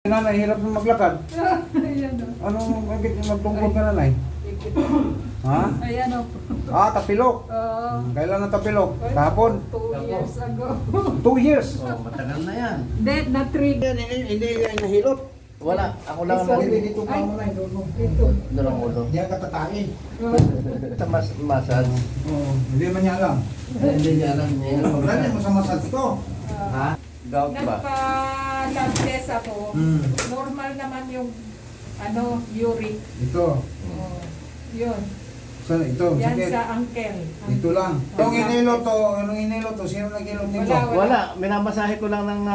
Nanay, hirap na maglakad. Ayan o. Anong magtungkol ka nanay? Ha? Ayan o. Tapilok. Kailan na tapilok? Kahapon? 2 years ago. 2 years? Oh, matagal na yan. Na-trigger. Hindi yan nahilot. Wala, ako lang Ay, Hindi, dito ka mo na. Ito. Dalawang ulo. Hindi ka tatakin. Sa massage. Hindi man niya alam. Hindi niya alam niya. Pagkanya mo sa massage ko. Ha? Gout ba? Nagpa-lab test ako. Normal naman yung uric. Ito. Yun. Saan ito? Yan Sakit. sa ankle. Ito lang. Anong inilot to? Sino nag-ilot nito? Wala, minamasahe ko lang ng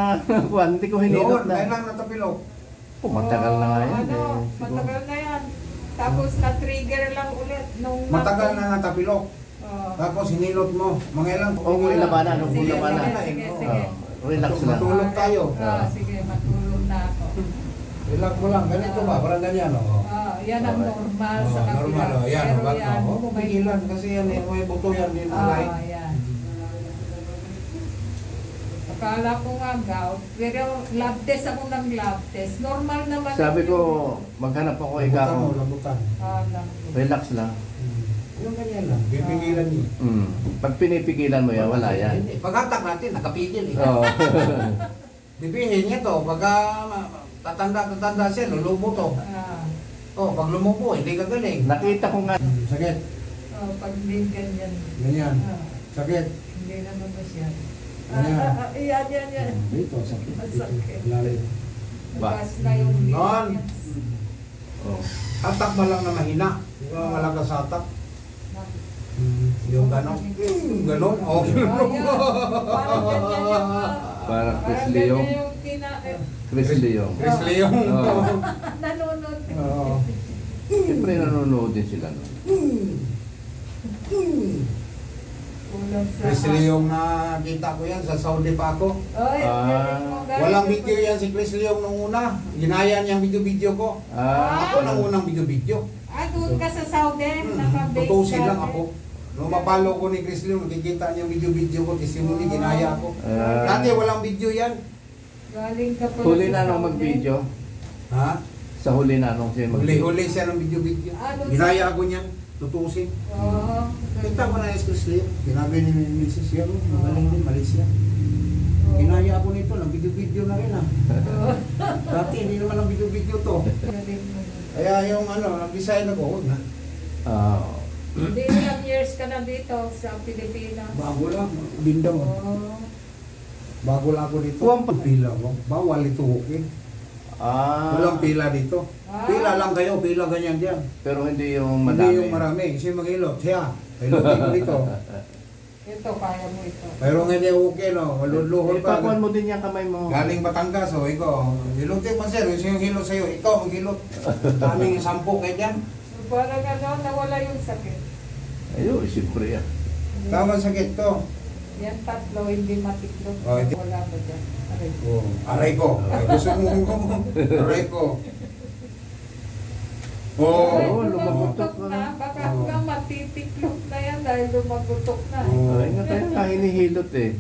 kuwan. Hindi ko hinilot Doon, na. kailan natapilok? Oh, matagal na nga yan. Matagal na yan. Tapos na-trigger lang ulit nung... Matagal na natapilok. Oo. Tapos hinilot mo. Mga ilang O kung ilabanan, o kung Sige, ilabanan. sige, sige. Relax lang. Matulog tayo. Sige, matulog na ako. Relax mo lang. Ganito ba? Parang ganyan. Oh. Yan ang normal sa kapila. Normal. Yan. Pero yan, Pigilan kasi yan. May buto yan din. Alay. yan. Akala ko nga gout. Pero lab test ako ng lab test. Normal naman. Sabi ko, maghanap ako ikaw. Labutan mo. Labutan. Relax lang. Yung ganyan lang. Pipigilan niyo. Pag pinipigilan mo yan, wala yan. Paghatak natin, nakapigil eh. Oo. Bibihin niya to. Pagka tatanda siya, lulubo to. Pag lumubo, hindi ka galing. Nakita ko nga. Sakit. Pag din ganyan. Ganyan. Sakit. Hindi naman masyado. Ganyan. Yan. Dito, sakit. Sakit. Lalim. Bukas na yung Non. Oh. Hatak mo lang na mahina. Yung malakas hatak. Yung ganon. Ganon. Oh, Parang ganyan yung... Parang Chris Leong. Chris Leong. Chris Leong. Nanonood. Siyempre nanonood din sila. No? Chris Leong na kita ko yan sa Saudi pa ako. Walang video yan si Chris Leong nung una. Ginaya niyang video ko. Ako nang unang video. Doon ka sa Saudi? Naka-base Tutusin lang ako. Nung mapalo ko ni Chris Leong, nakikita niya video ko, testimony, ginaya ko. Dati walang video yan. Galing ka pa. Huli na nung mag-video. Ha? Sa huli na nung siya mag-video. Huli siya ng video. Ginaya ko niyan, tutusin. Kita ko na yung Chris Leong. Ginabi ni Mrs. siya, magaling din, Malaysia. Ginaya ako nito, ng video na rin Dati hindi naman ang video to. Kaya yung nag-design ako, huwag na. Hindi ilang years ka na dito sa Pilipinas. Bago lang, Bindong. Bago lang ako dito. Pila ko. Bawal ito, okay. Walang pila dito. Pila lang kayo, pila ganyan diyan. Pero hindi yung madami. Hindi yung marami. Kasi mag-ilot. Siya, ilotin ko dito. Ito, kaya mo ito. Pero hindi okay, no? Maluluhol pa. Ipakuan mo din yung kamay mo. Galing Batangas, ikaw. Ilotin mo sir, yung hilot sa'yo. Ikaw mag-hilot. Daming 10 kayo dyan. Parang nawala yung sakit. Ayun, siyempre yan. Tama sakit to. Yan tatlo, hindi matiklop. Wala ba dyan? Aray ko. Gusto mo. Aray ko. Lumagutok na. Baka hanggang matitiklop na yan dahil lumagutok na. Ay nga tayo nga hinihilot eh.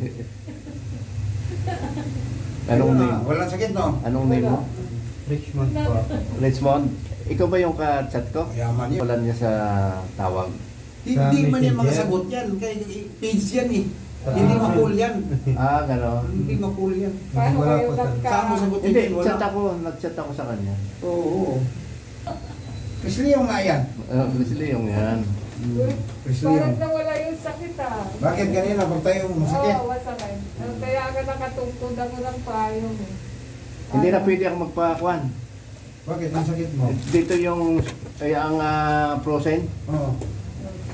Anong name? Walang sakit, no? Anong name mo? Richmond po. Richmond? Ikaw ba yung ka-chat ko? Yaman yun. Wala niya sa tawag. Hindi man yan makasagot yan. Kaya page yan eh. Hindi ma-cool yan. Gano'n. Hindi ma-cool yan. Paano kayo nagka... Saan mo sagutin Hindi, yan? nag-chat ako sa kanya. Oo. Chris Leong nga yan. Chris Leong yan. Chris Parang Leong. nawala yung sakit Bakit kanina pag tayo masakit? Oo, masakit. Kaya ka nakatungkod ako ng payong Hindi na pwede ako magpakuan. Bakit? Ang sakit mo? Dito yung ang Prosen. Oo.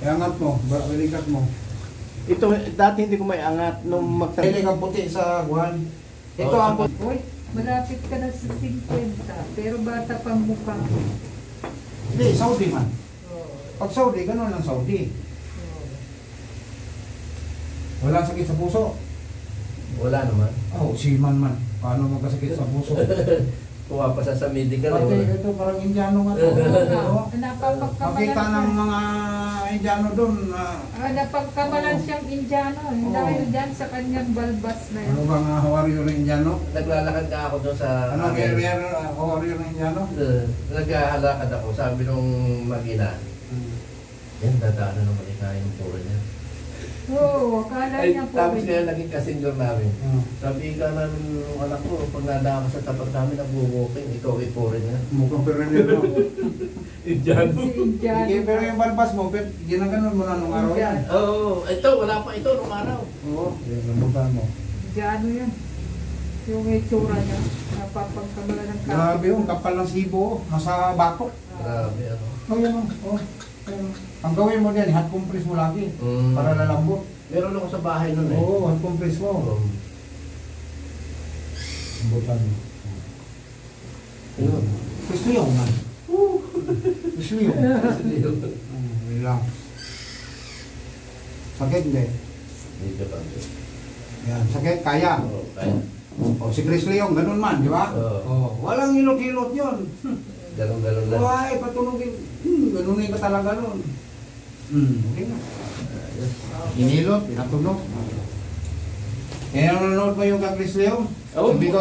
Iangat mo. Balikat mo. Ito, dati hindi ko may angat nung Pili kang puti sa buwan. Ito ang puti. Uy, malapit ka na sa 50, pero bata pang mukha. Hindi, Saudi man. Pag Saudi, gano'n lang Saudi. Walang sakit sa puso. Wala naman. Siman man. Paano magkasakit sa puso? Kuha pa sa medical. Pati ito parang Indiano nga to. Napapagkamalan Makita ng mga Indiano doon na Napagkamalan siyang Indiano. Oo. Dahil dyan sa kanyang balbas na ano yun. bang warrior ng Indiano? Naglalakad nga ako doon sa... Ano guerrero warrior ng Indiano? Naglalakad ako, sabi nung magina, yan, dadaanan naman ikain yung puro niya. Oo, akala Ay, niya po. tapos kaya naging kasingger namin. Ah, Sabi ka namin nung anak ko, pag nadaan ka sa tapat namin, nag-walking, ikaw ay puro niya. mukhang perenero. Indiano. Si Indiano. Hindi, pero yung balbas mo, ginaganon mo na nung araw yan. Oo, ito, wala pa ito nung araw. Oo, yung rambutan mo. Indiano yan. Yung itsura niya. Napapagkamalan ng Grabe yung kapal ng sibo, nasa batok. Grabe, ano. Oh, yan o. Oh, yan. Ang gawin mo din, hot compress mo lagi. Mm. Para lalambot. Meron ako sa bahay nun eh. Oo, hot compress mo. Oo. Rambutan mo. Yun. Gusto yung man. Gusto yung. Yun lang. Sakit hindi. Dito pa. Yan, sakit, kaya. Oo, kaya. O si Chris Leong, ganun man, di ba? Oo. Oh, walang hilot-hilot yun. Galong-galong lang. Ay, patulogin. Ganunin ka talaga nun. Okay na. Inilot, pinatulog. Kaya nanonood mo yung kay Chris Leong? Oo. Sabi ko,